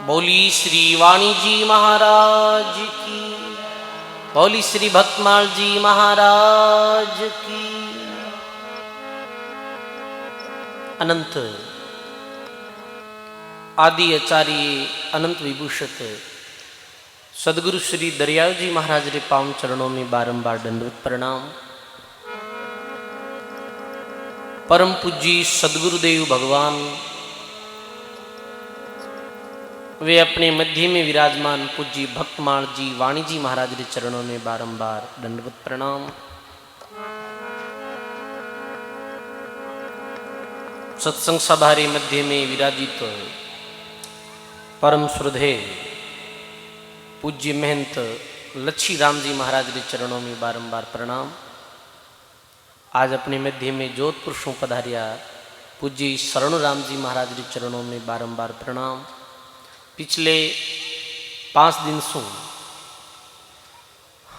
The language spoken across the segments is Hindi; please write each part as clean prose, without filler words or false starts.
बोली श्री वाणी जी महाराज की, बोली श्री भक्तमाल जी महाराज की। अनंत आदि आचार्य अनंत विभूषित सदगुरु श्री दरियाव जी महाराज रे पावन चरणों में बारंबार दंडवत प्रणाम। परम पूज्य सदगुरुदेव भगवान वे अपने मध्य में विराजमान पूज्य भक्तमाल जी वाणी जी महाराज के चरणों में बारंबार दंडवत प्रणाम। सत्संग सभा रे मध्य में विराजित परम श्रद्धेय पूज्य महंत लच्छी राम जी महाराज के चरणों में बारंबार प्रणाम। आज अपने मध्य में जोधपुर शो पधारिया पूज्य शरण राम जी महाराज के चरणों में बारंबार प्रणाम। पिछले 5 दिन सु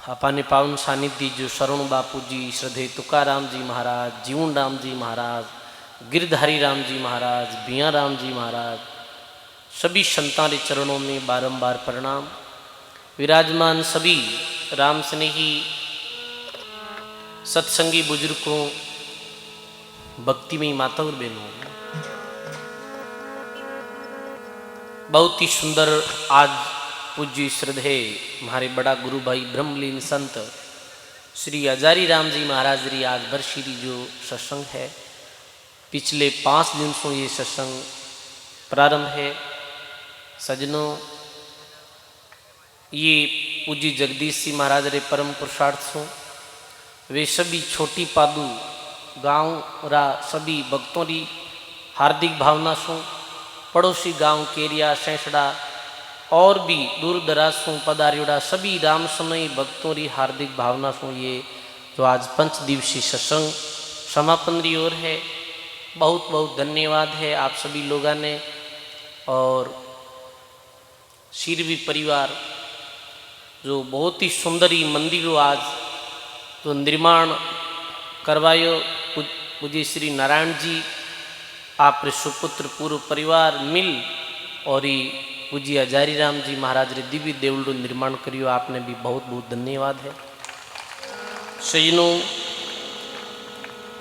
अपाने पावन सानिध्य जो शरण बापू जी श्रद्धेय तुकाराम जी महाराज, जीवन राम जी महाराज, गिरधारी राम जी महाराज, बिया राम जी महाराज, सभी संतान के चरणों में बारंबार प्रणाम। विराजमान सभी राम स्नेही सत्संगी बुजुर्गों, भक्तिमयी माता और बहनों, बहुत ही सुंदर आज पूज्य श्रद्धेय हमारे बड़ा गुरु भाई ब्रह्मलीन संत श्री हजारी राम जी महाराज री आज बरशीरी जो सत्संग है, पिछले 5 दिन से ये सत्संग प्रारंभ है। सज्जनों, ये पूज्य जगदीश जी महाराज रे परम पुरुषार्थ सो वे सभी छोटी पादू गांव रा सभी भक्तों की हार्दिक भावना सो पड़ोसी गांव केरिया सैंसड़ा और भी दूर दराज सो पधारियोड़ा सभी राम समय भक्तों की हार्दिक भावना सो ये जो आज 5 दिवसीय सत्संग समापन की ओर है। बहुत बहुत धन्यवाद है आप सभी लोगों ने। और शिरवी परिवार जो बहुत ही सुंदरी मंदिरों आज तो निर्माण करवायो, पूज्य श्री नारायण जी आप सुपुत्र पूर्व परिवार मिल और ही पूज्य हजारी राम जी महाराज रे दिव्य देवल निर्माण करियो, आपने भी बहुत बहुत धन्यवाद है। सजनों,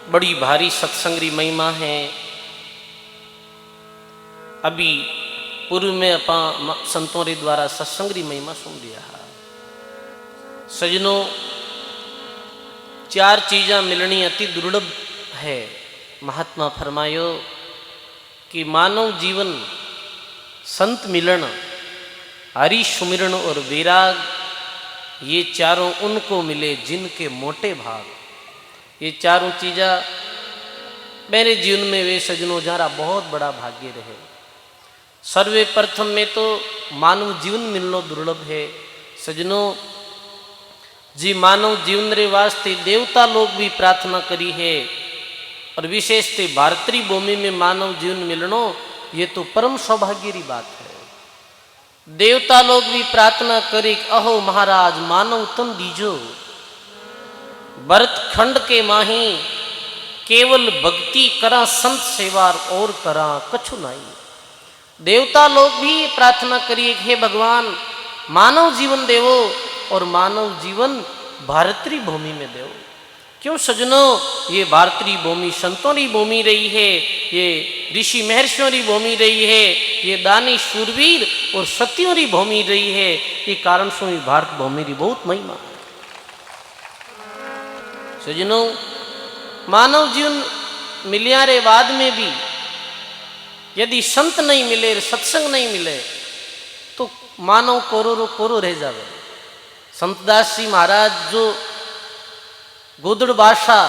बड़ी भारी सत्संग री महिमा है। अभी पूर्व में अपा संतों रे द्वारा सत्संग री महिमा सुन लिया। सजनों, 4 चीज़ा मिलनी अति दुर्लभ है। महात्मा फरमायो कि मानव जीवन संत मिलन, हरि सुमिरन और वैराग, ये चारों उनको मिले जिनके मोटे भाग। ये चारों चीज़ा मेरे जीवन में वे सजनों जरा बहुत बड़ा भाग्य रहे। सर्वे प्रथम में तो मानव जीवन मिलना दुर्लभ है। सजनों जी, मानव जीवन रे वास्ते देवता लोग भी प्रार्थना करी है और विशेषते भारतीय भूमि में मानव जीवन मिलनो ये तो परम सौभाग्य की बात है। देवता लोग भी प्रार्थना करी, अहो महाराज मानव तन दीजो, भरत खंड के माही केवल भक्ति करा संत सेवार और करा कछु नहीं। देवता लोग भी प्रार्थना करिए, हे भगवान मानव जीवन देवो और मानव जीवन भारतीय भूमि में देव। क्यों सजनों, ये भारतीय भूमि संतों की भूमि रही है, ये ऋषि महर्षियों की भूमि रही है, ये दानी शूरवीर और सतियों की भूमि रही है। ये कारण से भारत भूमि की बहुत महिमा है। सजनों, मानव जीवन मिलिया रे बाद में भी यदि संत नहीं मिले, सत्संग नहीं मिले तो मानव कोरो कोरो रह जावे। संतदास जी महाराज जो गोदड़ भाषा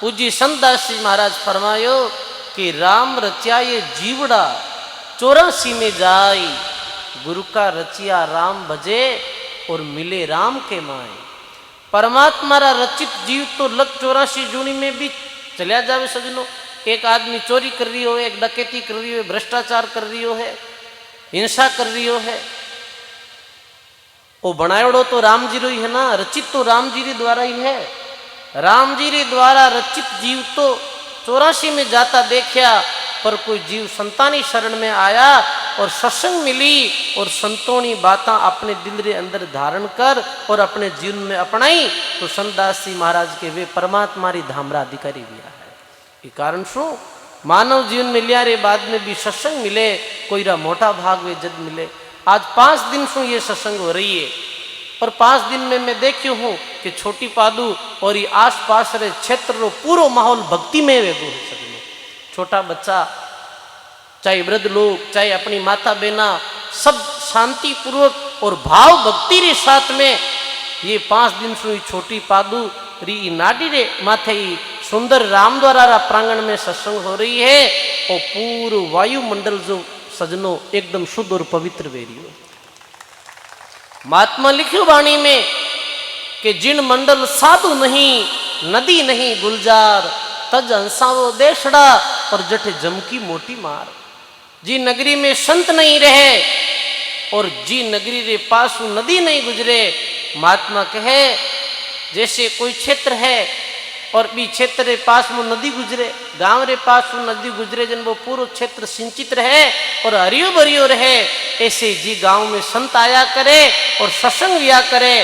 पूज्य संतदास जी महाराज फरमायो कि राम रचिया ये जीवड़ा 84 में जाई, गुरु का रचिया राम भजे और मिले राम के माए। परमात्मा रा रचित जीव तो लग 84 जूनी में भी चलिया जावे। सजनों, एक आदमी चोरी कर रही हो, एक डकैती कर रही हो, भ्रष्टाचार कर रही हो है, हिंसा कर रही हो है, वो बनायोड़ो तो राम जी रो ही है ना, रचित तो राम जी रे द्वारा ही है। राम जी रे द्वारा रचित जीव तो 84 में जाता देखा, पर कोई जीव संतानी शरण में आया और सत्संग मिली और संतों बात अपने दिल रे अंदर धारण कर और अपने जीवन में अपनाई तो संतदास जी महाराज के वे परमात्मा री धामरा अधिकारी भी है। ये कारण शू मानव जीवन में लिया रे बाद में भी सत्संग मिले कोई रा मोटा भाग वे जद मिले। आज 5 दिन शू ये सत्संग हो रही है और 5 दिन में मैं देखियो हूँ कि छोटी पादू और ये आस पास रे क्षेत्र रो पूरो माहौल भक्ति में वेगो हो सकनो। छोटा बच्चा चाहे वृद्ध लोग चाहे अपनी माता बहना सब शांति पूर्वक और भाव भक्ति रे साथ में ये 5 दिन से छोटी पादू री नाडी रे माथे सुंदर राम द्वारा रा प्रांगण में सत्संग हो रही है और पूरा वायुमंडल जो सजनो एकदम शुद्ध और पवित्र वेरियो। महात्मा लिखियो वाणी में कि जिन मंडल साधु नहीं नदी नहीं गुलजार तज हंसावो देशड़ा और जठे जम की मोटी मार। जी नगरी में संत नहीं रहे और जी नगरी रे पास नदी नहीं गुजरे। महात्मा कहे जैसे कोई क्षेत्र है और भी क्षेत्र रे पास में नदी गुजरे गांव रे पास में नदी गुजरे जन वो पूरा क्षेत्र सिंचित रहे और हरियो भरियो रहे। ऐसे जी गांव में संत आया करे और सत्संग लिया करे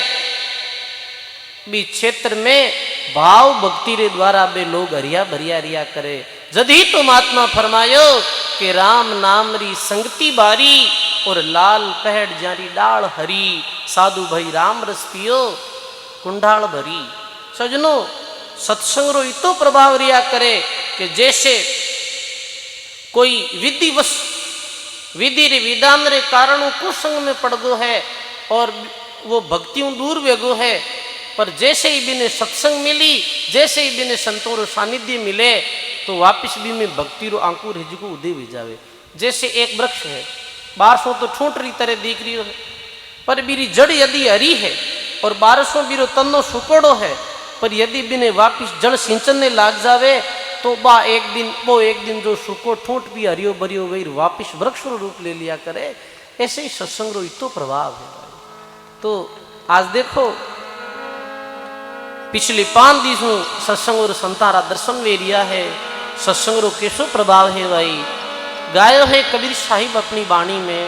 भी क्षेत्र में भाव भक्ति रे द्वारा बे लोग हरिया भरिया रिया करे। जदी तो महात्मा फरमायो कि राम नाम री संगति बारी और लाल पहड़ जारी डाल हरी साधु भाई राम रस पियो कुंडाल भरी। सजनो सत्संग रो इतो प्रभाव रिया करे कि जैसे कोई विधि रे विधान रे कारण कुसंग में पड़ गो है और वो भक्तियों दूर वेगो है पर जैसे ही बिने सत्संग मिली जैसे ही बिने संतों रो सानिध्य मिले तो वापिस भी में भक्ति रो अंकुर हिज को उदय भी जावे। जैसे एक वृक्ष है 1200 तो ठूंठ री तरह दिख रही है पर बीरी जड़ यदि हरी है और 1200 बीरो तन्नो सुकोड़ो है पर यदि बिने वापिस जड़ सिंचन ने लाग जावे तो एक दिन जो सुको ठूंठ भी हरियो भरियो वही वापिस वृक्ष रूप ले लिया करे। ऐसे ही सत्संग रो इतो प्रभाव है। तो आज देखो पिछले 5 दिनों सत्संग और संतारा दर्शन वे रिया है। सत्संग रो कैसो प्रभाव है भाई गायो है कबीर साहिब अपनी वाणी में।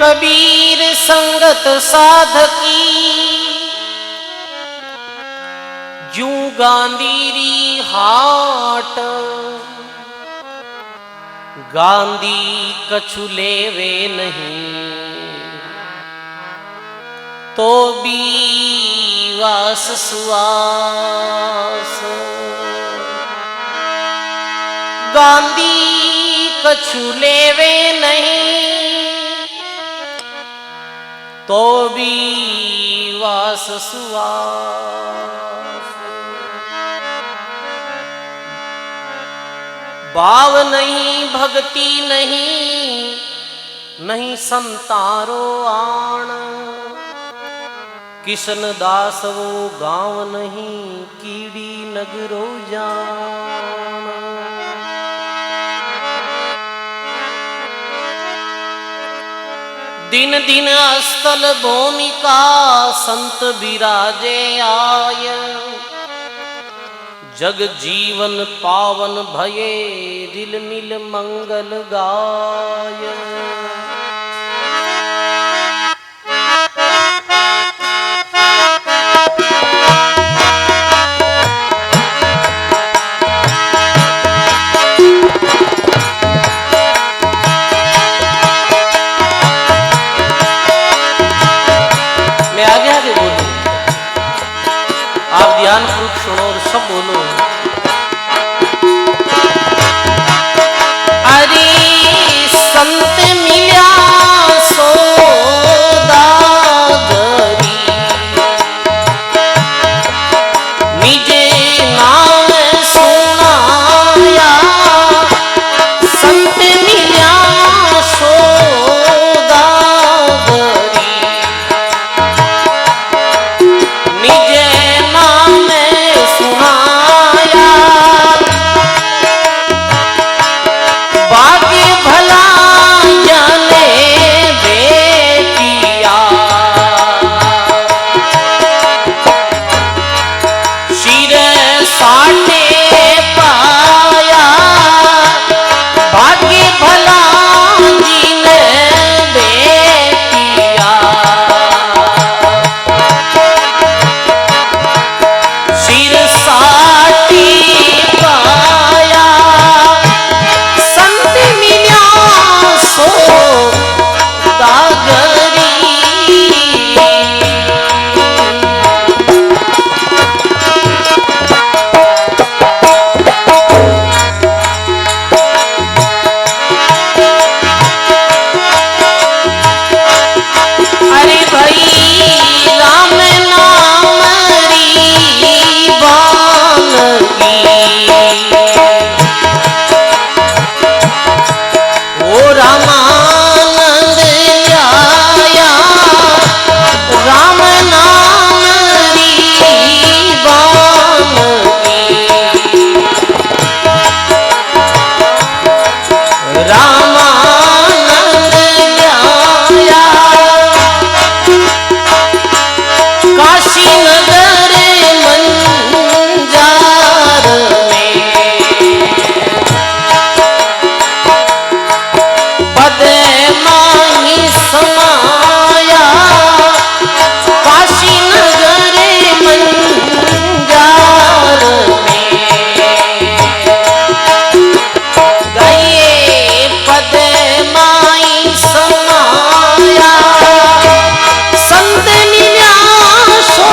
कबीर संगत साधकी जू गांधीरी हाट गांधी कछु लेवे नहीं तो भी वास सुवास। गांधी कछु लेवे नहीं तो भी वास सुवास। भाव नहीं भक्ति नहीं नहीं संतारो आण किशन दास वो गांव नहीं कीड़ी नगरो जान। दिन दिन स्थल भूमिका संत विराजे आय जग जीवन पावन भये दिल मिल मंगल गाय। ध्यानपूर्वक सुनो और सब बोलो। अरे संत मिल्या सोदागरी निजे नाम सुनाया संत मिल्या सोदागरी निजे सुनाया संत निन्यासो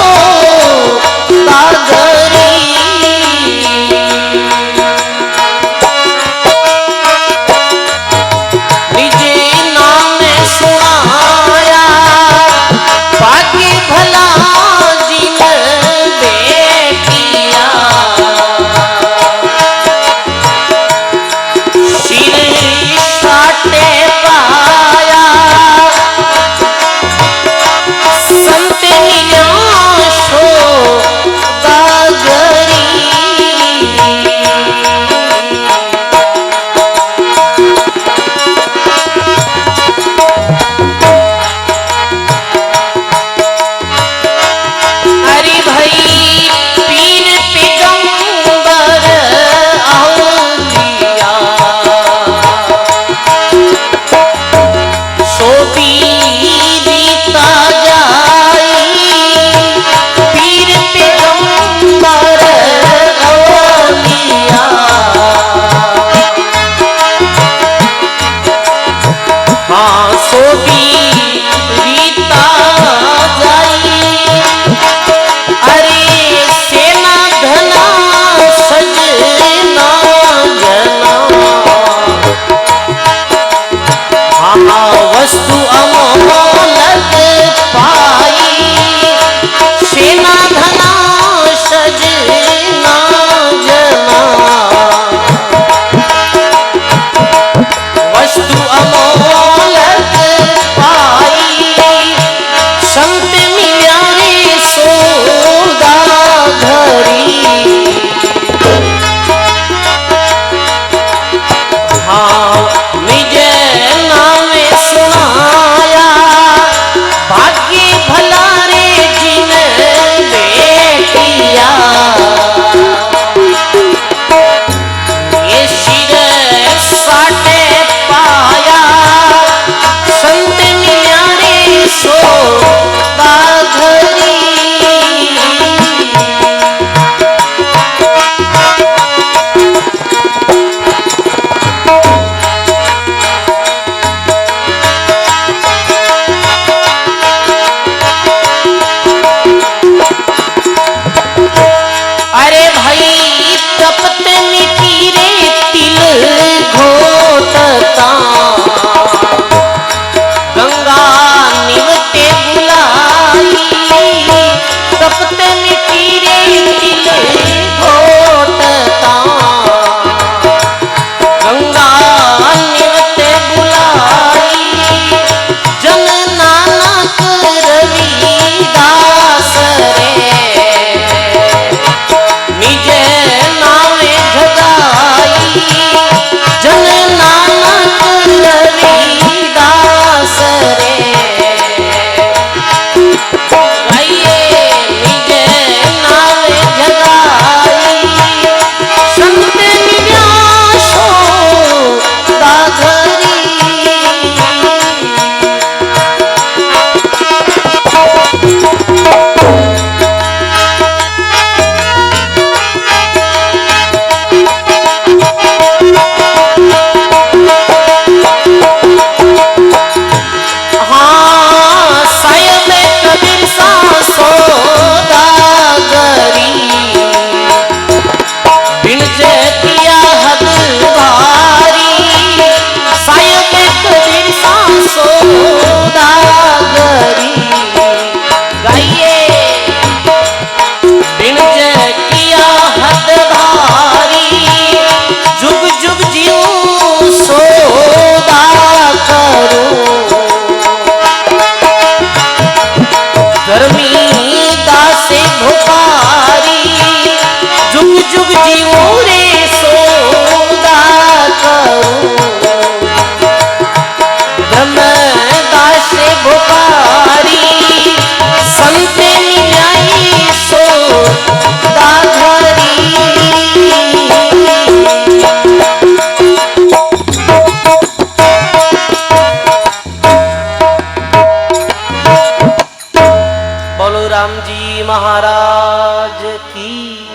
महाराज की,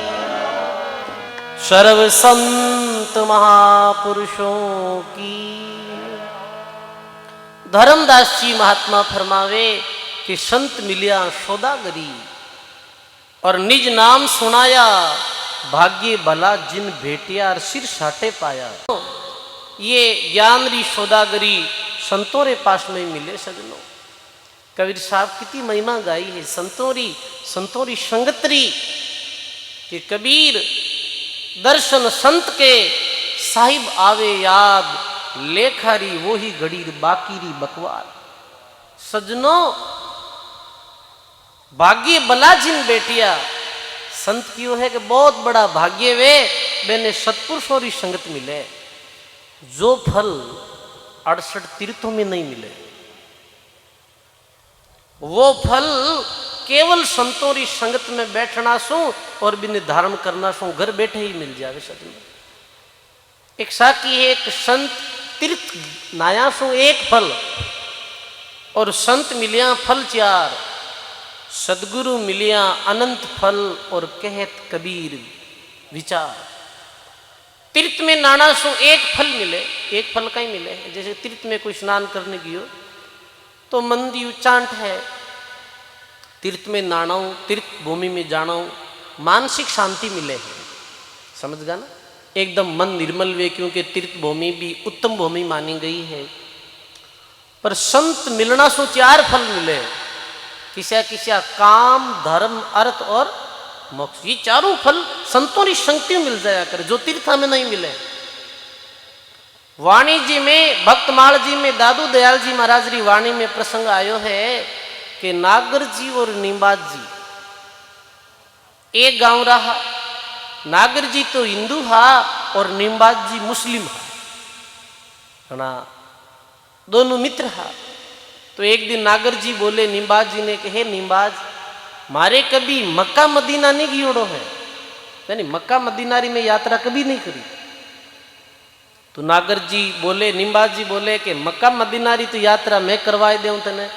सर्व संत महापुरुषों की। धर्मदास जी महात्मा फरमावे कि संत मिलिया सौदागरी और निज नाम सुनाया, भाग्य भला जिन भेटिया और सिर साटे पाया। ये ज्ञान री सौदागरी संतों रे पास में मिले सजनों। कबीर साहब कितनी महिमा गाई है संतों री संगतरी कि कबीर दर्शन संत के साहिब आवे याद, लेखारी वो ही घड़ी बाकी री बकवार। सजनों भाग्य भला जिन बेटिया, संत क्यों है कि बहुत बड़ा भाग्य वे मैंने सत्पुरुषों री संगत मिले, जो फल 68 तीर्थों में नहीं मिले, वो फल केवल संतों री संगत में बैठना सो और भी निर्धारण करना सो घर बैठे ही मिल जावे सजनों। एक साकी है, एक संत तीर्थ नाया सो एक फल, और संत मिलिया फल 4, सदगुरु मिलिया अनंत फल, और कहत कबीर विचार। तीर्थ में नाना सो एक फल मिले, एक फल का ही मिले। जैसे तीर्थ में कोई स्नान करने की हो तो मंदी उच्चांट है, तीर्थ में नाना हूं, तीर्थ भूमि में जाना हूं, मानसिक शांति मिले है। समझ गया ना, एकदम मन निर्मल वे, क्योंकि तीर्थ भूमि भी उत्तम भूमि मानी गई है। पर संत मिलना सो 4 फल मिले, किसा किसा काम, धर्म, अर्थ और मोक्ष। ये चारों फल संतों की संगति मिल जाया करे, जो तीर्था में नहीं मिले। वाणी जी में, भक्तमाल जी में दादू दयाल जी महाराज री वाणी में प्रसंग आयो है कि नागर जी और नीमबाज जी एक गांव रहा। नागर जी तो हिंदू हा और नीमबाज जी मुस्लिम हा, दोनों मित्र हा। तो एक दिन नागर जी बोले नीमबाज जी ने कि हे नीमबाज, मारे कभी मक्का मदीना नहीं गियोड़ो है, यानी मक्का मदीनारी में यात्रा कभी नहीं करी। तो नागर जी बोले, नीमबाज जी बोले कि मक्का मदीनारी तो यात्रा मैं करवाए देऊं तने,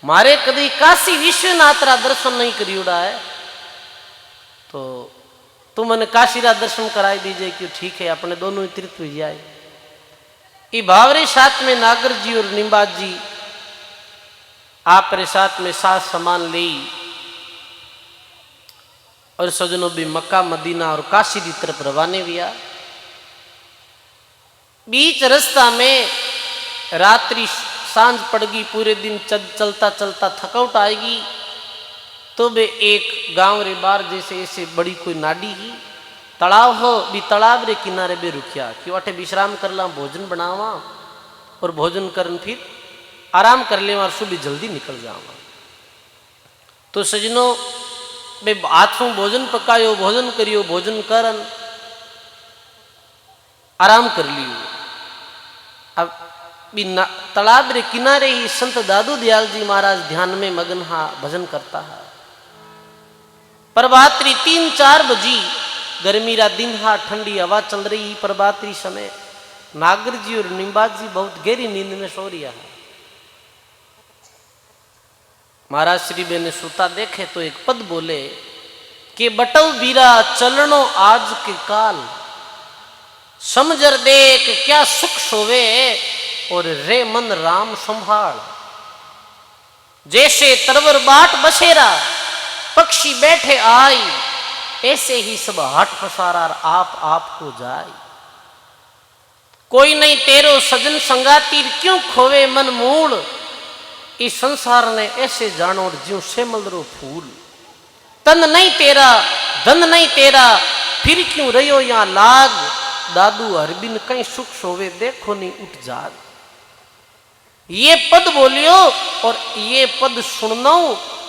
मारे कभी काशी विश्वनाथ रा दर्शन नहीं करियोड़ा है, तो तुम मैंने काशी रा दर्शन कराई दीजिए। क्यों, ठीक है, अपने दोनों ही तीर्थ हुई जाए। ये भावरे साथ में नागर जी और नीमबाज जी आप रे साथ में साथ सामान ले और सजनों भी मक्का मदीना और काशी की तरफ रवाने हुआ। बीच रास्ता में रात्रि सांझ पड़गी, पूरे दिन चलता चलता थकावट आएगी, तो वे एक गांव रे बार जैसे ऐसे बड़ी कोई नाडी ही तालाब हो, भी तालाब रे किनारे बे रुकिया कि अठे विश्राम कर ला, भोजन बनावा और भोजन करन फिर आराम कर ले और सुबह जल्दी निकल जावा। तो सजनों बे हाथों भोजन पकायो, भोजन करियो, भोजन करन आराम कर लियो। अब तालाब रे किनारे ही संत दादू दयाल जी महाराज ध्यान में मगन हा, भजन करता है। प्रभातरी 3-4 बजी, गर्मी रा दिन हा, ठंडी हवा चल रही प्रभातरी समय। नागर जी और नीमबाज जी बहुत गहरी नींद में सो रिया है। महाराज श्री बे ने सुता देखे तो एक पद बोले कि बटव बीरा चलनो आज के काल, समझर देख क्या सुख सोवे और रे मन राम संभाल। जैसे तरवर बाट बसेरा पक्षी बैठे आई, ऐसे ही सब हट पसारा आप को जाए। कोई नहीं तेरो सजन संगाती, क्यों खोवे मन मूल। इस संसार ने ऐसे जानो ज्यों सेमलरो फूल। तन नहीं तेरा, धन नहीं तेरा, फिर क्यों रहो यहाँ लाग। दादू हरबिन कहीं सुख सोवे, देखो नहीं उठ जाग। ये पद बोलियो और ये पद सुनना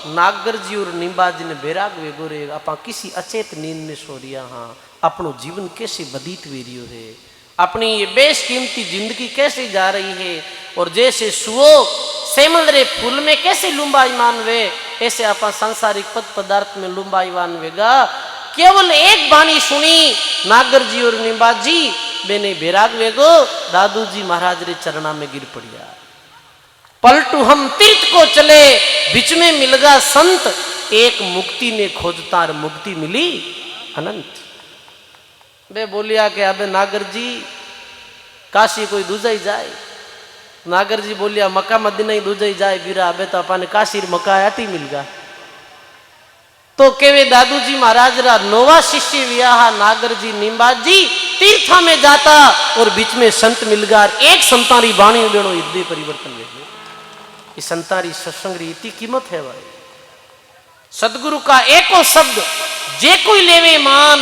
नागर जी और नीमबाज जी ने बैराग वे गोरे अपा किसी अचेत नींद में सो रिया। हाँ, अपनो जीवन कैसे बदीत वे रियो है, अपनी ये बेशकीमती जिंदगी कैसे जा रही है, और जैसे सुओ सेमल रे फूल में कैसे लुम्बाईमान वे, ऐसे अपा सांसारिक पद पदार्थ में लुम्बाईमान वेगा। केवल एक बाणी सुनी नागर जी और नीमबाज जी बेने बैराग वेगो, दादू जी महाराज रे चरणा में गिर पड़िया। पलटू हम तीर्थ को चले, बीच में मिलगा संत, एक मुक्ति ने खोजतार मुक्ति मिली अनंत। बे बोलिया कि अबे नागर जी काशी कोई दूजाई जाए। नागर जी बोलिया मक्का मदीना ही दूजाई जाए बीरा, अबे तो अपन काशी मक्का आटी मिल गया। तो केवे दादू जी महाराज रा नोवा शिष्य वियाह नागर जी निम्बाज जी तीर्था में जाता और बीच में संत मिल गया। एक संतारी बाणी लेनो हृदय परिवर्तन ले ये संतारी सत्संग री इतनी कीमत है भाई। सदगुरु का एको शब्द जे कोई लेवे मान,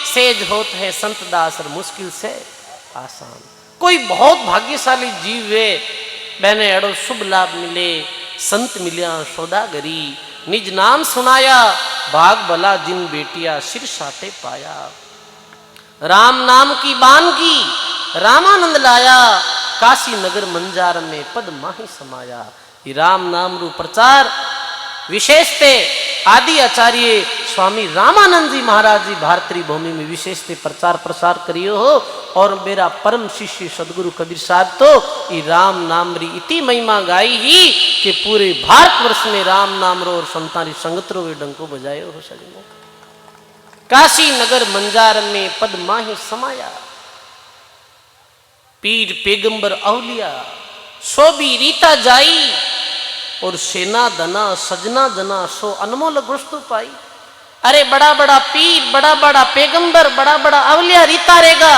सेज होत है संत दास और मुश्किल से आसान। कोई बहुत भाग्यशाली जीव वे मैंने एड़ो शुभ लाभ मिले, संत मिलिया सौदागरी, निज नाम सुनाया भाग भला जिन बेटिया सिर साटे पाया। राम नाम की बान की रामानंद लाया, काशी नगर मंजार में पद माही समाया। ये राम नाम रू प्रचार विशेषते आदि आचार्य स्वामी रामानंद जी महाराज जी भारतीय भूमि में विशेषते प्रचार प्रसार करियो हो। और मेरा परम शिष्य सदगुरु कबीर साहब तो ये राम नाम री इतनी महिमा गाई ही कि पूरे भारतवर्ष में राम नाम रो और संतारी संगत रो वे डंको बजायो हो सजनो। काशी नगर मंजार में पद माही समाया, पीर पैगंबर औलिया सोबी रीता जाई, और सेना दना सजना जना सो अनमोल वस्तु पाई। अरे बड़ा बड़ा पीर, बड़ा बड़ा पैगंबर, बड़ा बड़ा अवलिया रीता रहेगा,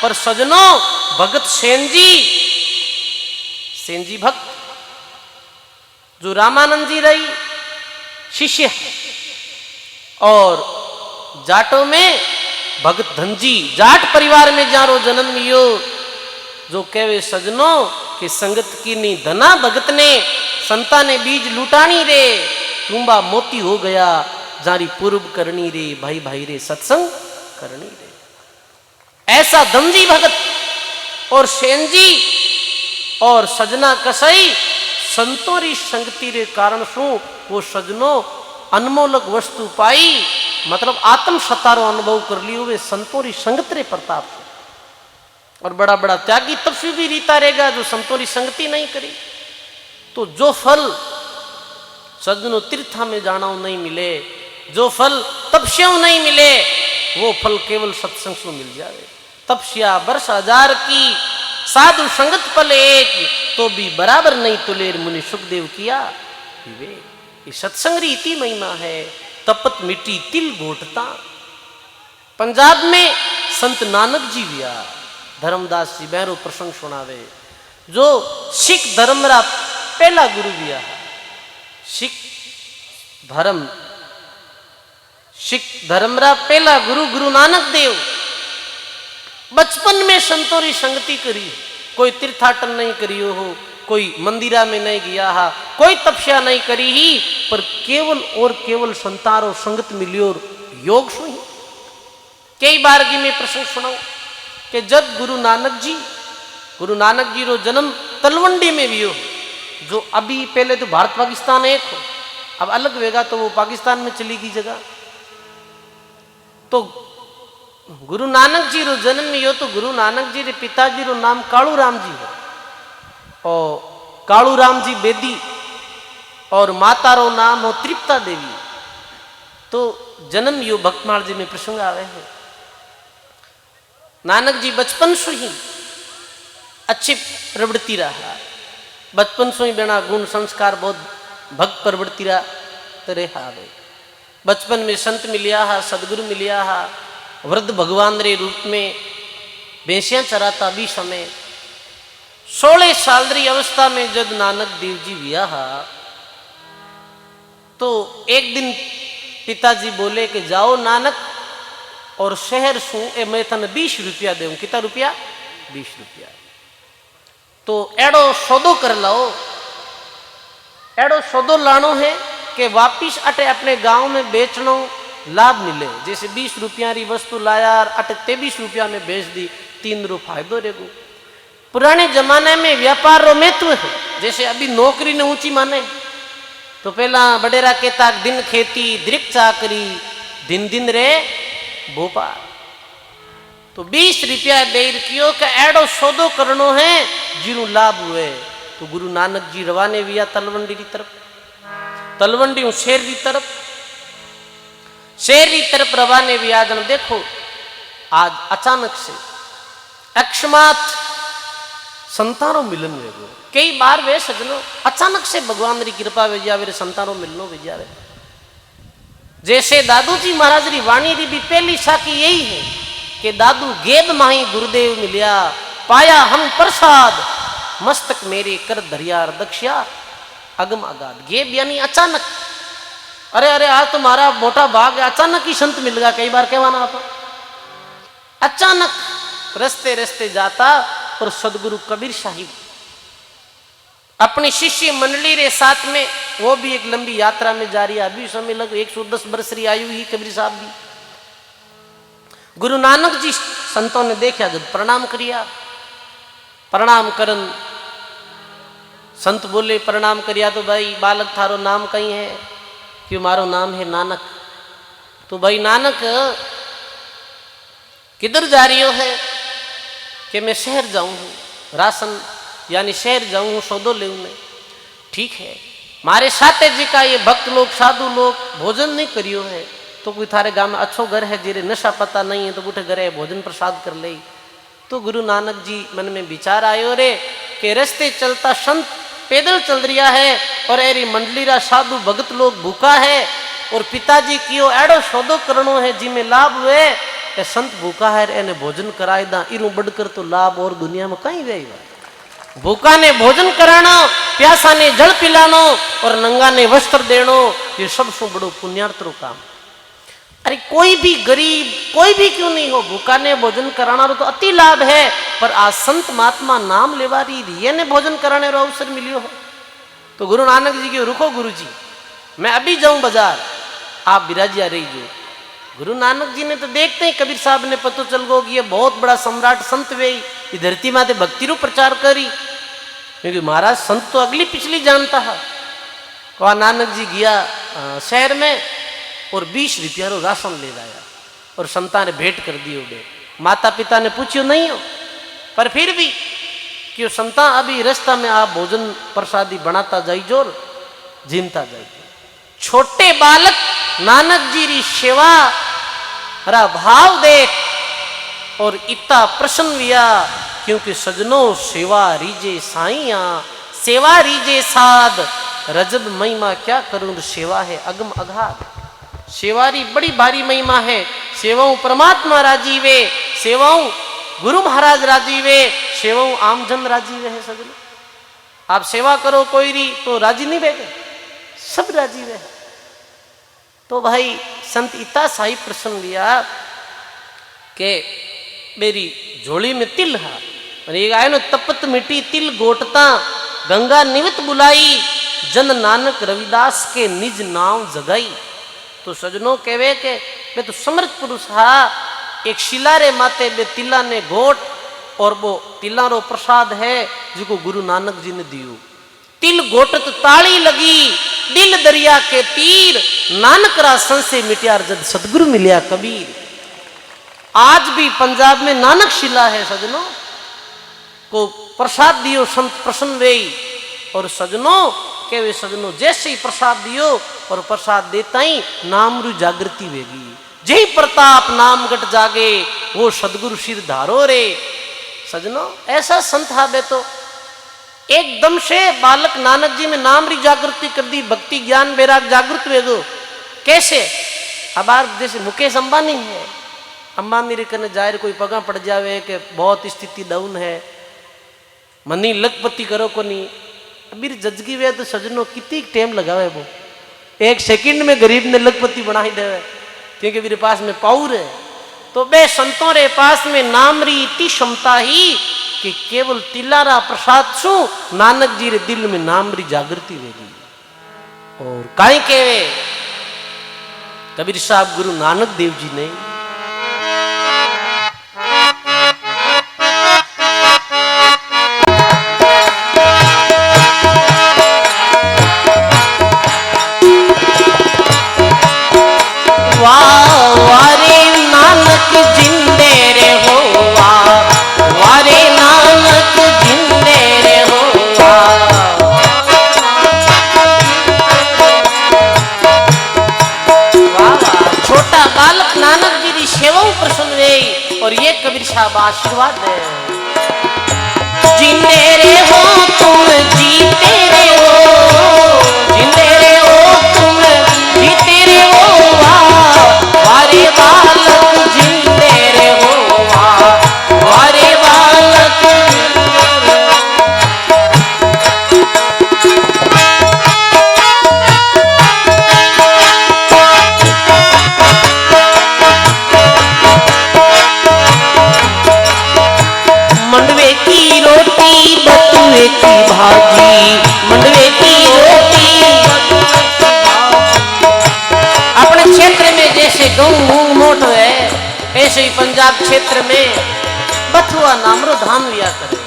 पर सजनों भगत सेन जी भक्त जो रामानंद जी रही शिष्य, और जाटों में भगत धनजी जाट परिवार में जारो जन्म लियो। जो कहवे सजनों कि संगत की नी धना भगत ने संता ने बीज लुटानी रे, तुम्बा मोती हो गया जारी पूर्व करनी रे, भाई भाई रे सत्संग करनी रे। ऐसा धनजी भगत और सेन जी और सजना कसई संतोरी संगति रे कारण सु वो सजनो अनमोलक वस्तु पाई, मतलब आत्म सतारो अनुभव कर लियो वे संतोरी संगत रे प्रताप से। और बड़ा बड़ा त्यागी तपस्वी भी रीता रहेगा जो संतोरी संगति नहीं करी। तो जो फल सजनो तीर्था में जाना नहीं मिले, जो फल तपस्या नहीं मिले, वो फल केवल सत्संग से मिल जाए। तपस्या वर्ष हजार की, साधु संगत पल एक, तो भी बराबर नहीं तुलेर मुनि सुखदेव किया विवेक। ये सत्संग री इतनी महिमा है, तपत मिट्टी तिल घोटता। पंजाब में संत नानक जी विया धर्मदास जी बैरो प्रसंग सुनावे, जो सिख धर्म रा पहला गुरु विया। सिख धर्म रा पहला गुरु गुरु नानक देव बचपन में संतोरी संगति करी, कोई तीर्थाटन नहीं करियो हो, कोई मंदिरा में नहीं गया हा, कोई तपस्या नहीं करी ही, पर केवल और केवल संतारो संगत मिलियो योग सुई। कई बार की मैं प्रसंग सुनाऊं कि जब गुरु नानक जी रो जन्म तलवंडी में भी हो, जो अभी पहले तो भारत पाकिस्तान एक हो, अब अलग होगा तो वो पाकिस्तान में चली गई जगह। तो गुरु नानक जी रो जन्म में यो, तो गुरु नानक जी रे पिताजी रो नाम कालू राम जी हो, और कालू राम जी बेदी, और माता रो नाम हो तृप्ता देवी। तो जन्म यो भक्तमाल जी में प्रसंग आवे है। नानक जी बचपन से ही अच्छी प्रवृत्ति रहा, बचपन से ही बिना गुण संस्कार बहुत भक्त प्रवृत्ति रहा। बचपन में संत मिलिया हा, सदगुरु मिलिया हा, वृद्ध भगवान रे रूप में भैंसियां चराता भी समय 16 साल री अवस्था में जब नानक देव जी विया, तो एक दिन पिताजी बोले कि जाओ नानक और शहर सु मैं तने 20 रुपया देऊं। कितना रुपया? 20 रुपया। तो एड़ो सौदो कर लाओ, एड़ो सौदो लानो है कि वापिस अटे अपने गांव में बेचनो लाभ मिले। जैसे 20 रुपया री वस्तु लाया अटे 23 रुपया में बेच दी, 3 रो फायदो रेगो। पुराने जमाने में व्यापार रो महत्व है, जैसे अभी नौकरी ने ऊंची माने, तो पहला बडेरा कहता दिन खेती दृक चाकरी दिन दिन रे भोपाल। तो 20 रुपया दे रखियो का एडो सौदो करनो है जिनु लाभ हुए। तो गुरु नानक जी रवाने विया तलवंडी की तरफ, तलवंडी शहर की तरफ। शहर की तरफ रवाने भी आज हम देखो, आज अचानक से अक्षमात संतानों मिलन वे गो। कई बार वे सजनो अचानक से भगवान री कृपा वे जावे संतानों मिलनो वे जावे। जैसे दादू जी महाराज री वाणी री भी पहली साखी यही है कि दादू गेद माही गुरुदेव मिलिया, पाया हम प्रसाद, मस्तक मेरे कर धरियार दक्षा अगम अगाध। गेब यानी अचानक, अरे अरे आज तुम्हारा मोटा भाग अचानक ही संत मिल गया। कई बार कहवाना आप अचानक रस्ते रस्ते जाता और सदगुरु कबीर साहिब अपनी शिष्य मंडली रे साथ में, वो भी एक लंबी यात्रा में जा रही है। अभी समय लग 110 वर्ष री आयु ही कबीर साहब भी। गुरु नानक जी संतों ने देखा, जब प्रणाम करिया, प्रणाम करन संत बोले प्रणाम करिया तो भाई बालक थारो नाम कहीं है? क्यों मारो नाम है नानक। तो भाई नानक किधर जा रही हो है? कि मैं शहर जाऊं हूं, राशन यानी शहर जाऊं हूं, सौदो ले मैं। ठीक है, मारे साते जी का ये भक्त लोग साधु लोग भोजन नहीं करियो है, तो कोई थारे गांव में अच्छो घर है जिरे नशा पता नहीं है तो उठे घरे भोजन प्रसाद कर ले। तो गुरु नानक जी मन में विचार आयो रे कि रस्ते चलता संत पैदल चल रिया है और एरी मंडली रा साधु भगत लोग भूखा है, और पिताजी कियो एड़ो सौदो करनो है जिमें लाभ हुए, ए संत भूखा है एने भोजन कराए दा, इरू बढ़कर तो लाभ और दुनिया में कहीं वे। भूखा ने भोजन कराना, प्यासा ने जल पिलानो और नंगा ने वस्त्र देनो, ये सबसे बड़ो पुण्यार्थ रो काम। अरे कोई भी गरीब कोई भी क्यों नहीं हो, भूखा ने भोजन कराना तो अति लाभ है, पर आज संत महात्मा नाम लेवा रही ये ने भोजन कराने रो अवसर मिलियो है। तो गुरु नानक जी के रुको गुरु जी, मैं अभी जाऊं बाजार, आप बिराजिया रही जो। गुरु नानक जी ने तो देखते ही कबीर साहब ने पतो चल गो कि ये बहुत बड़ा सम्राट संत वे ये धरती माते भक्ति रू प्रचार करी, क्योंकि महाराज संत तो अगली पिछली जानता है। वहां नानक जी गया शहर में और 20 रुपया रो राशन ले आया और संता ने भेंट कर दियो बे। माता पिता ने पूछियो नहीं हो, पर फिर भी क्यों संता अभी रास्ता में आप भोजन प्रसादी बनाता जाइजो जिमता जाइजो। छोटे बालक नानक जी री सेवा रा भाव देख और इतना प्रसन्न हुआ, क्योंकि सजनो सेवा रीजे साइया, सेवा रीजे साध, रजब महिमा क्या करूं, सेवा है अगम अगाध। सेवारी बड़ी भारी महिमा है, सेवाऊं परमात्मा राजीवे, सेवाऊं गुरु महाराज राजीवे, सेवाऊं आमजन राजीवे है। सजनो आप सेवा करो कोई री तो राजी नहीं बैठे, सब राजीवे है। तो भाई संत इतना साही प्रसन्न लिया कि मेरी झोली में तिल है, एक आए न तपत मिट्टी तिल गोटता, गंगा निवत बुलाई, जन नानक रविदास के निज नाम जगाई। तो सजनों कहवे के वे तो समर्थ पुरुष हा, एक शिला रे माते बे तिला ने गोट और वो तिला रो प्रसाद है जिको गुरु नानक जी ने दियो। तिल गोटत ताली लगी, दिल दरिया के तीर, नानक रा संसे मिट्यार जद सदगुरु मिलिया कबीर। आज भी पंजाब में नानक शिला है सजनों, को प्रसाद दियो संत प्रसन्न वे। और सजनों के वे सजनों जैसे ही प्रसाद दियो और प्रसाद देता ही नाम रू जागृति वेगी। जय प्रताप नाम गट जागे, वो सदगुरु सिर धारो रे। सजनों ऐसा संत हाबे तो एकदम से बालक नानक जी में नाम री जागृति कर दी, भक्ति ज्ञान वैराग जागृत वेगो। कैसे? अब जैसे मुकेश अंबानी है, अंबानी रे कने जाहिर कोई पगा पड़ जावे कि बहुत स्थिति डाउन है, मनी लखपति करो को नहीं, अभी जजगी वे तो सजनों कितनी टाइम लगावे, वो 1 सेकंड में गरीब ने लखपति बना ही देवे, क्योंकि मेरे पास में पावर है। तो बे संतों रे पास में नाम री इतनी क्षमता ही कि केवल तिलारा प्रसाद सु नानक जी रे दिल में नाम री जागृति वेगी। और काई केवे कबीर साहब गुरु नानक देव जी ने वारे नानक जिंदे रे होवा, वारे नानक जिंदे रे होवा, छोटा कबीर साहब आशीर्वाद दे। जिंदे रे हो तुम जीते रे हो, जिंदे रे हो तुम जीते रे हो, वारे बालक जिंदे रे हो, वारे बालक। मंडवे की रोटी बटुए की भाजी, मंडवे की रोटी अपने क्षेत्र में जैसे गेहूं मूंग मोट है, ऐसे ही पंजाब क्षेत्र में बथुआ नामरो धान लिया करे।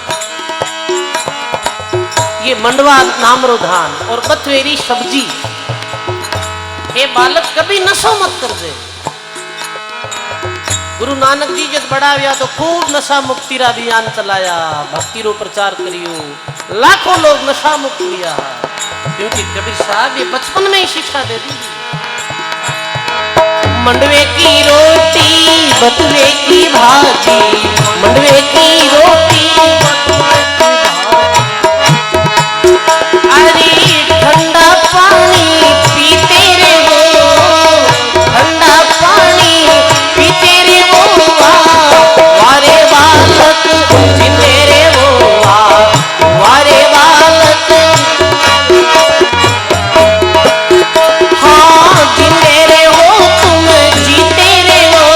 ये मंडवा नामरो धान और बथुएरी सब्जी। ये बालक कभी नशो मत कर दे। गुरु नानक जी जब बड़ा हुआ तो खूब नशा मुक्ति रा अभियान चलाया, भक्ति रो प्रचार करियो, लाखों लोग नशा मुक्त लिया, क्योंकि कबीर साहब ये बचपन में ही शिक्षा दे दी। मंडवे की रोटी बटुए की भाजी, मंडवे की रोटी अरे ठंडा पानी पीते रे हो, ठंडा पानी पीते रे हो, वारे बालक जिंदे रे हो, वारे बालक। हाँ जिंदे रे हो तुम जीते रे हो,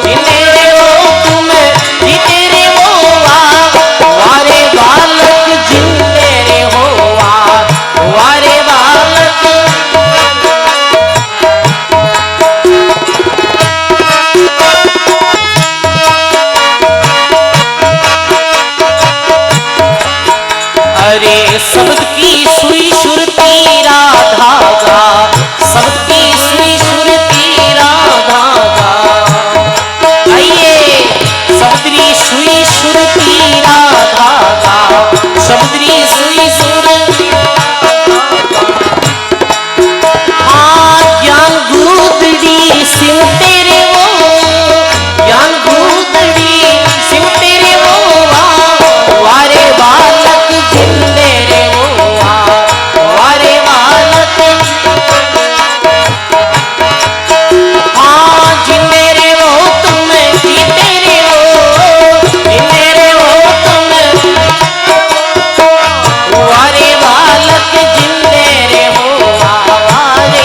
जिंदे रे हो तुम जीते रे हो, वारे बालक जिंदे रे हो, वारे बालक। अरे शब्द की सुई सुरती राधा गा, शब्द की सुई सुरती राधा गा, आइए शब्दरी सुई सुरती राधा गा, शब्दरी सुई सुरती। हाँ ज्ञान गुदड़ी सिंह तेरे वो, ज्ञान गुदड़ी सिंह तेरे वो, वारे बालक जिंदे रे हो, वारे बालक। हाँ जिंदे रे हो तुम जीते रे हो, जिंदे रे हो तुम, वारे बालक जिंदे रे हो, वारे।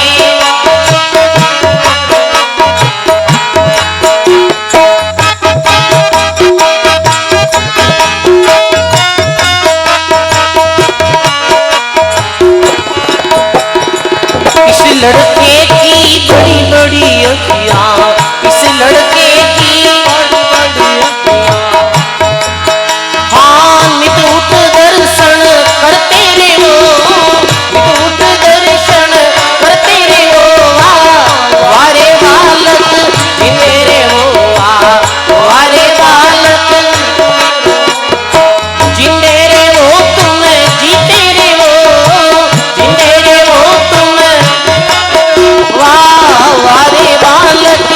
इस लड़के की बड़ी बड़ी अखियां, इस लड़के की बड़ी बड़ी अखियां, हाँ नित उठ दर्शन करते रे हो, नित उठ दर्शन करते रे हो, वारे बालक जिंदे रे हो, वारे बालक जिंदे रे हो तुम जीते रे हो, जिंदे रे हो तुम, वारे बालक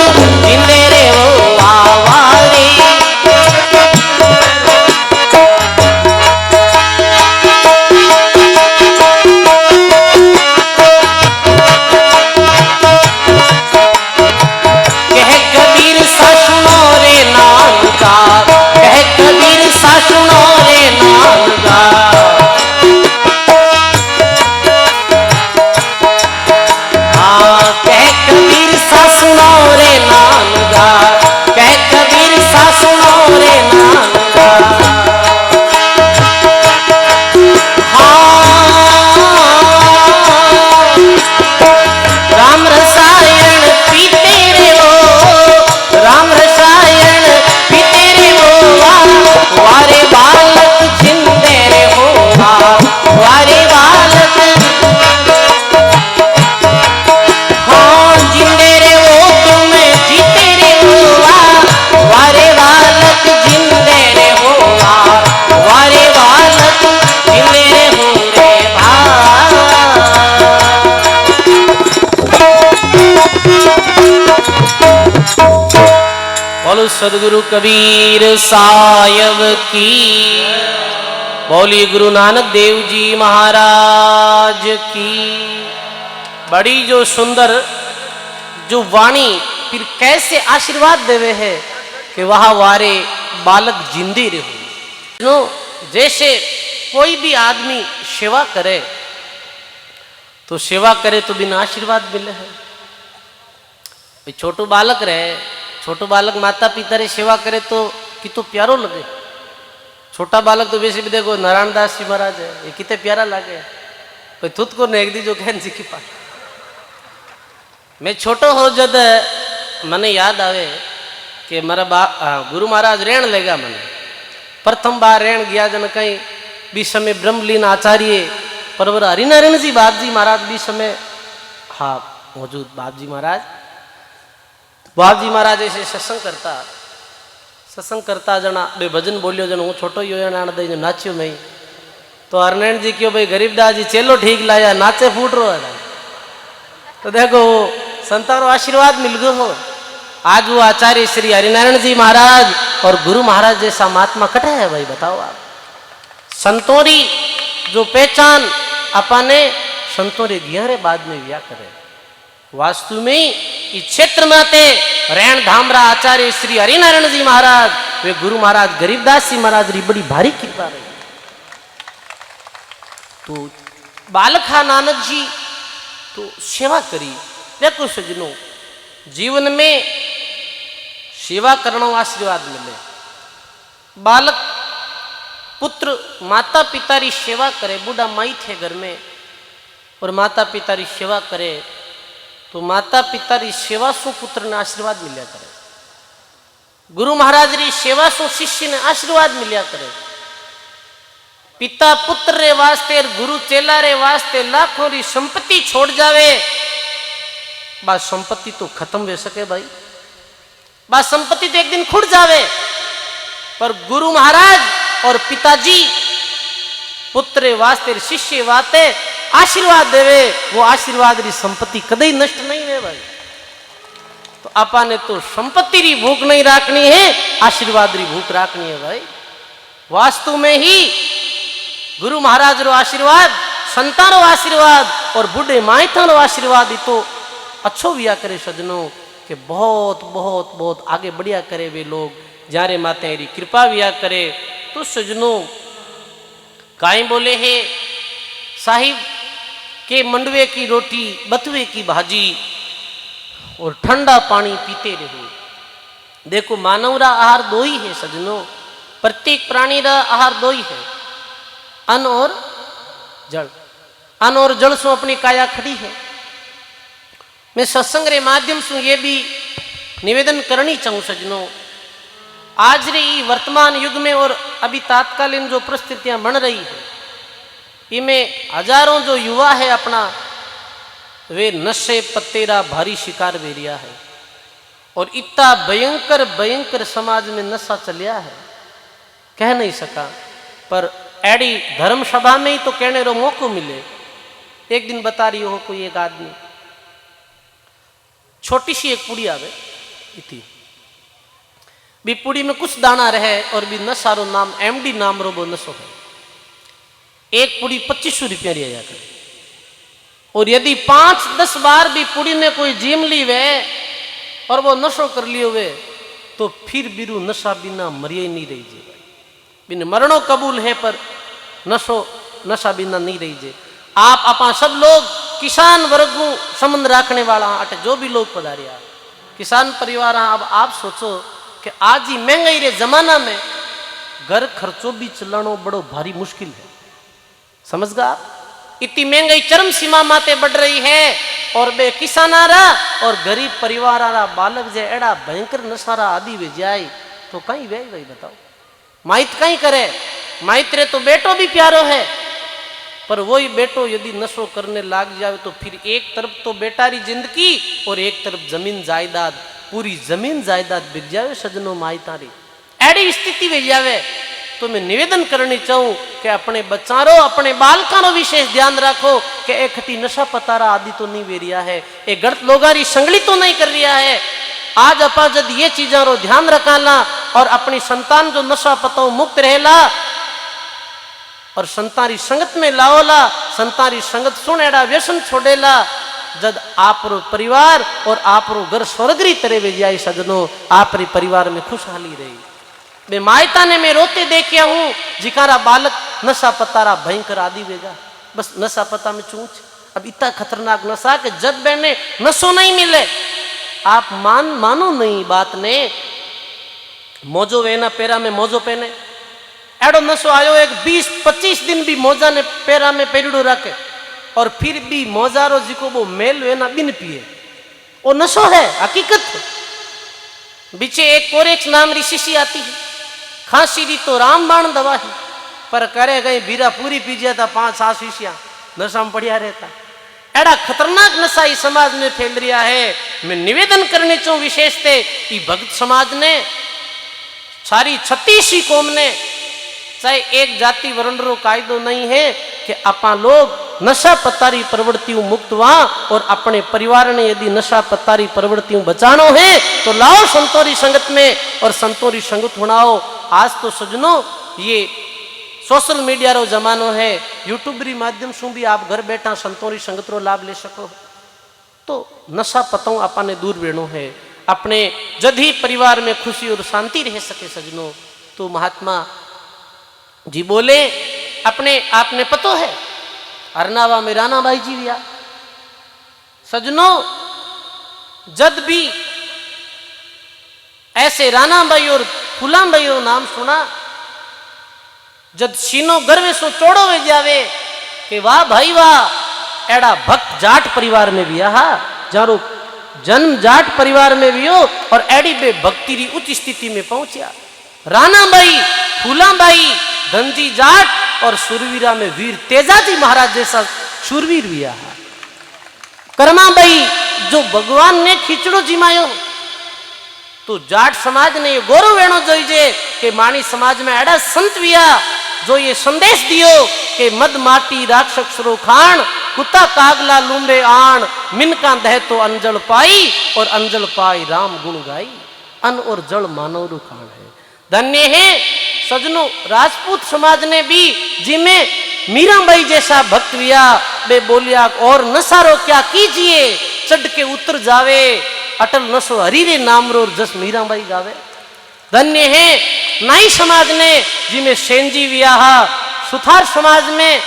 बोलो सदगुरु कबीर साहिब की। बोलिए गुरु नानक देव जी महाराज की। बड़ी जो सुंदर जो वाणी फिर कैसे आशीर्वाद देवे है कि वह वारे बालक जिंदे रहो। जैसे कोई भी आदमी सेवा करे तो सेवा करे तो बिना आशीर्वाद मिले है। छोटो बालक रहे, छोटो बालक माता पिता रे सेवा करे तो कितो प्यारो लगे। छोटा बालक तो वैसे भी देखो नारायण दास जी महाराज है, ये कितने प्यारा लगे। कोई तुत को नेक दी जो कहन जी की पास। मैं छोटो हो जद मने याद आवे कि मारा गुरु महाराज रेण लेगा मने प्रथम बार रेण गया जन कहीं भी समय ब्रह्मलीन आचार्य परवर हरिनारायण जी बाप जी महाराज भी समय हाँ मौजूद बाप जी महाराज। बाप जी महाराज ऐसे सत्संग करता जना बे भजन बोलियो जन हूँ छोटो यो दई नाच्यो मैं तो हरनारायण जी क्यों भाई गरीबदास जी चेलो ठीक लाया नाचे फूट रो है। तो देखो संतान आशीर्वाद मिल गयो हो। आज वो आचार्य श्री हरिनारायण जी महाराज और गुरु महाराज जैसा महात्मा कटे है भाई बताओ आप। संतोरी जो पहचान अपने संतोरे गियारे बाद में व्या करे। वास्तु में इस क्षेत्र में आते रैण धामरा आचार्य श्री हरिनारायण जी महाराज वे गुरु महाराज गरीबदास जी महाराज री बड़ी भारी कृपा रही। तो बालखा नानक जी तो सेवा करी। देखो सजनों जीवन में सेवा करना आशीर्वाद मिले। बालक पुत्र माता पिता री सेवा करे, बूढ़ा माई थे घर में और माता पिता री सेवा करे तो माता पिता री सेवा सु पुत्र ने आशीर्वाद मिलिया करे। गुरु महाराज री सेवा सु शिष्य ने आशीर्वाद मिलिया करे। पिता पुत्र रे वास्ते और गुरु चेला रे वास्ते लाखों री संपत्ति छोड़ जावे, बात संपत्ति तो खत्म हो सके भाई, बात संपत्ति तो एक दिन खुट जावे। पर गुरु महाराज और पिताजी पुत्र वास्ते शिष्य वास्ते आशीर्वाद देवे, वो आशीर्वाद री संपत्ति कदे नष्ट नहीं है भाई। तो आपा ने तो संपत्ति री भूख नहीं रखनी है, आशीर्वाद री भूख रखनी है भाई। वास्तु में ही गुरु महाराज रो आशीर्वाद, संतान रो आशीर्वाद और बूढ़े माइथा रो आशीर्वाद ही तो अच्छो विया करे सजनों के बहुत बहुत बहुत आगे बढ़िया करे वे लोग जारे माते री कृपा विया करे। तो सजनों काई बोले है साहिब के मंडवे की रोटी बथुए की भाजी और ठंडा पानी पीते रहो। देखो मानव रा आहार दो ही है सजनों, प्रत्येक प्राणी रा आहार दो ही है, अन्न और जल। अन्न और जल से अपनी काया खड़ी है। मैं सत्संग रे माध्यम से ये भी निवेदन करनी चाहूँ सजनों, आज रे वर्तमान युग में और अभी तात्कालीन जो परिस्थितियां बन रही है इनमें हजारों जो युवा है अपना वे नशे पत्तेरा भारी शिकार बेरिया है। और इतना भयंकर भयंकर समाज में नशा चलिया है कह नहीं सका। पर एडी धर्म सभा में ही तो कहने रो मौको मिले। एक दिन बता रही हो कोई एक आदमी छोटी सी एक पुड़ी आवे इतनी भी पुड़ी में कुछ दाना रहे और भी नशारो नाम एमडी नाम रो वो नशो है। एक पुड़ी 2500 रुपया लिया जाकर और यदि 5-10 बार भी पुड़ी ने कोई जीम ली वे और वो नशो कर लिए हुए तो फिर बिरु नशा बिना मरिए नहीं रही जे। बिन मरणों कबूल है पर नशा बिना नहीं रही जे। आप अपा सब लोग किसान वर्ग संबंध रखने वाला अटे जो भी लोग पधारिया किसान परिवार। अब आप सोचो कि आज ही महंगाई रे जमाना में घर खर्चो भी चलानो बड़ो भारी मुश्किल है। समझ गा इतनी महंगाई चरम सीमा माते बढ़ रही है और बे किसानारा और गरीब परिवारारा बालक जे एड़ा भयंकर नशारा आदि वे जाए तो कहीं वे भाई बताओ माइत कहीं करे। माइत रे तो बेटो भी प्यारो है पर वही बेटो यदि नशो करने लाग जाए तो फिर एक तरफ तो बेटारी जिंदगी और एक तरफ जमीन जायदाद, पूरी जमीन जायदाद बिक जावे सजनों माइतारी एडी स्थिति में जावे। तो मैं निवेदन करनी चाहूँ कि अपने बच्चारों अपने बालकारों विशेष ध्यान रखो कि एक खटी नशा पतारा आदि तो नहीं वेरिया है, एक गलत लोगारी संगली तो नहीं कर रिया है। आज अपा जद ये चीजा रो ध्यान रखाला और अपनी संतान जो नशा पतो मुक्त रहेला और संतारी संगत में लाओला, संतारी संगत सुन एड़ा व्यसन छोड़ेला, जद आप रो परिवार और आप रो घर स्वर्गरी तरह वे जाए सजनो, आप रे परिवार में खुशहाली रही। मैं मायता ने मैं रोते देखिया हूं जिकारा बालक नशा पतारा भयंकर आदि वेगा, बस नशा पता में चूच। अब इतना खतरनाक नशा के जब बहने नशो नहीं मिले, आप मानो नहीं बात ने, मोजो वेना पेरा में मोजो पहने, एडो नशो आयो एक 20-25 दिन भी मोजा ने पेरा में पेरिडो रखे और फिर भी मोजारो जिको वो मेल वेना बिन पिए, वो नशो है, हकीकत है। बीचे एक कोरेक्स नाम री शिशी आती है, खांसी दी तो रामबाण दवा है, पर करे गई बीरा पूरी पीजिया था 5-7 शीशियां नशा में पड़िया रहता। एड़ा खतरनाक नशा इस समाज में फैल रहा है। मैं निवेदन करने चाहूं विशेष थे कि भक्त समाज ने, सारी 36 कौम ने, चाहे एक जाति वर्ण रो कायदो नहीं है कि अपा लोग नशा पतारी प्रवृत्तियों मुक्त हुआ और अपने परिवार ने यदि नशा पतारी प्रवृत्तियों बचानो है तो लाओ संतोरी संगत में और संतोरी संगत होनाओ। आज तो सजनो ये सोशल मीडिया रो जमानो है, यूट्यूब री माध्यम से भी आप घर बैठा संतोरी संगत रो लाभ ले सको। तो नशा पताओं अपा ने दूर बेनो है, अपने जद ही परिवार में खुशी और शांति रह सके सजनो। तो महात्मा जी बोले अपने आपने पतो है अरनावा में राणा बाई जी विया सजनो, जद भी ऐसे राणा बाई और फूला बाई रो नाम सुना, जद सीनो गर्वे सो चोड़ो वे जावे कि वाह भाई वाह, एड़ा भक्त जाट परिवार में भी हा, जारो जन्म जाट परिवार में भी हो और एड़ी बे भक्ति री उच्च स्थिति में पहुंचा। राणा बाई, फूला बाई, धनजी जाट और सुरवीरा में वीर तेजाजी महाराज जैसा शूरवीर भी है। कर्मा बाई जो भगवान ने खींचड़ो जिमायो, तो जाट समाज ने ये गौरव वेणो जोईजे कि माणी समाज में एड़ा संत विया जो ये संदेश दियो कि मद माटी राक्षस रो खान, कुत्ता कागला लूंबे आण, मिनका दह तो अंजल पाई और अंजल पाई राम गुण गाई, अन्न और जल मानव रो खान है। धन्य है सजनो राजपूत समाज ने भी जिमें मीराबाई जैसा भक्त विया, बे बोलिया और नशारो क्या कीजिए, चढ़ के उतर जावे, अटल नशो हरि रे नाम रो जस मीराबाई गावे। धन्य है नाई समाज ने जिमें सेनजी वियाहा, सुथार समाज में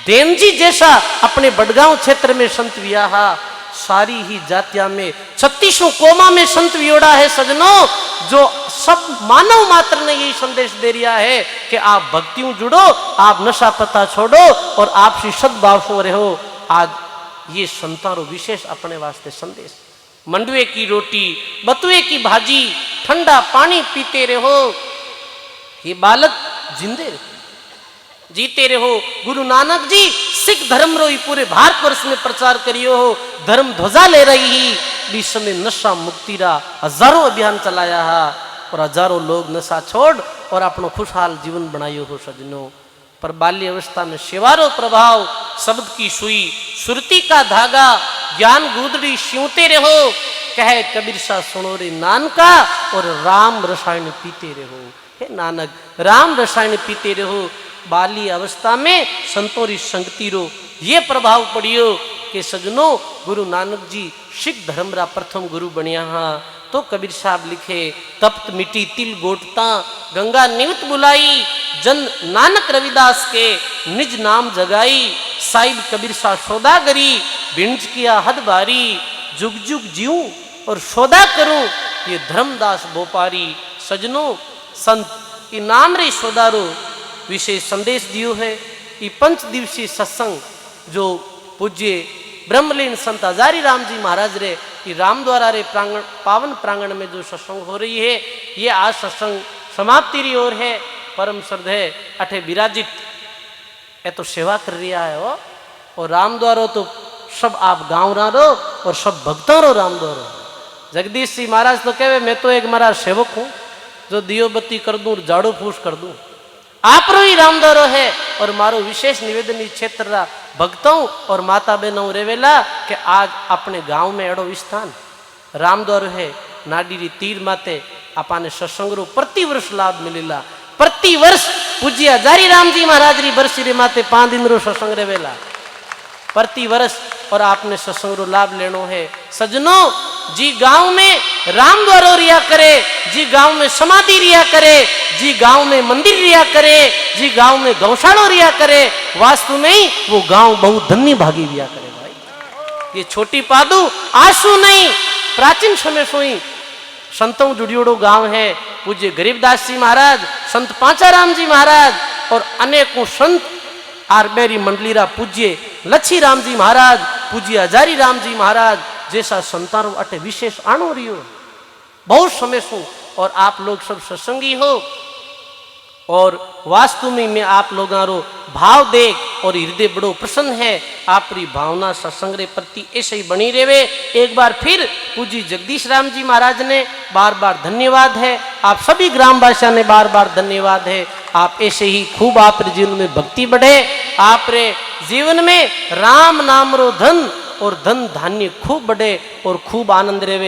देमजी जैसा अपने बडगांव क्षेत्र में संत वियाहा, सारी ही जातिया में 36 कोमा में संत वियोड़ा है सजनो, जो सब मानव मात्र ने यही संदेश दे रिया है कि आप भक्तियों जुड़ो, आप नशा पता छोड़ो और आपसी सद्भाव से रहो। आज ये संतारो विशेष अपने वास्ते संदेश, मंडुए की रोटी, बतुए की भाजी, ठंडा पानी पीते रहो, ये बालक जिंदे रहो, जीते रहो। गुरु नानक जी सिख धर्म रो पूरे भारतवर्ष में प्रचार करियो हो, धर्म ध्वजा ले रही ही बीच में नशा मुक्ति रा हजारों अभियान चलाया है और हजारों लोग नशा छोड़ और अपनो खुशहाल जीवन बनायो हो सजनो। पर बाल्य अवस्था में सेवारो प्रभाव, शब्द की सुई, सुरती का धागा, ज्ञान गुदड़ी सिंवते रहो, कहे कबीर सा सुनो रे नानका, और राम रसायन पीते रहो। हे नानक राम रसायन पीते रहो। बाली अवस्था में संतोरी संगति रो ये प्रभाव पड़ियो कि सजनो गुरु नानक जी सिख धर्म रा प्रथम गुरु बनिया हाँ। तो कबीर साहब लिखे, तप्त मिटी तिल गोटता, गंगा निवत बुलाई, जन नानक रविदास के निज नाम जगाई, साहिब कबीर सा सौदागरी, भिंज किया हद बारी, जुग जुग जीऊं और सौदा करूं, ये धर्मदास बोपारी। सजनो संत ई नाम रे सौदारो विशेष संदेश दियो है। ये 5 दिवसीय सत्संग जो पूज्य ब्रह्मलीन संत हजारी राम जी महाराज रे ये रामद्वारा रे प्रांगण, पावन प्रांगण में जो सत्संग हो रही है, ये आज सत्संग समाप्ति री ओर है। परम श्रद्धे अठे विराजित ये तो सेवा कर रहा है वो, और रामद्वारो तो सब आप गाँव रा रो और सब भक्तों रो रामद्वारो। जगदीश जी महाराज तो कहे मैं तो एक महाराज सेवक हूँ जो दियो बत्ती कर दूं, झाड़ू फूस कर दूं, आप रो ही रामद्वारो है। और मारो विशेष निवेदन इस क्षेत्र भक्तों और माता बहनों रेवेला कि आज अपने गांव में एड़ो स्थान रामद्वार है नाडीरी तीर माते आपाने सत्संग रो प्रति वर्ष लाभ मिलेला। प्रति वर्ष पूज्य हजारी राम जी महाराज री बरसी रे माते 5 दिन रो सत्संग रेवेला प्रति वर्ष। और आपने सत्संग रो लाभ लेनो है। सजनों, जी गांव में राम द्वारो रिया करे, जी गांव में समाधि रिया करे, जी गांव में मंदिर रिया करे, जी गांव में गौशाला रिया करे, वास्तु में ही वो गांव बहुत धन्य भागी रिया करे। भाई ये छोटी पादू आंसू नहीं, प्राचीन समय से ही संतों जुड़ियोड़ो गांव है। पूज्य गरीबदास जी महाराज, संत पांचाराम जी महाराज और अनेकों संत आर मेरी मंडलीरा पूज्य लच्छी राम जी महाराज, पूज्य हजारी राम जी महाराज जैसा संतानों अटे विशेष आणो रियो बहुत समय सु। और आप लोग सब सत्संगी हो और वास्तु में मैं आप लोगों भाव देख और हृदय बड़ो प्रसन्न है। आपरी भावना सत्संग रे प्रति ऐसे ही बनी रेवे। एक बार फिर पूज्य जगदीश राम जी महाराज ने बार बार धन्यवाद है। आप सभी ग्रामवासियों ने बार बार धन्यवाद है। आप ऐसे ही खूब आप जीवन में भक्ति बढ़े, आप रे जीवन में राम नाम रो धन और धन धान्य खूब बढ़े और खूब आनंद रेवे।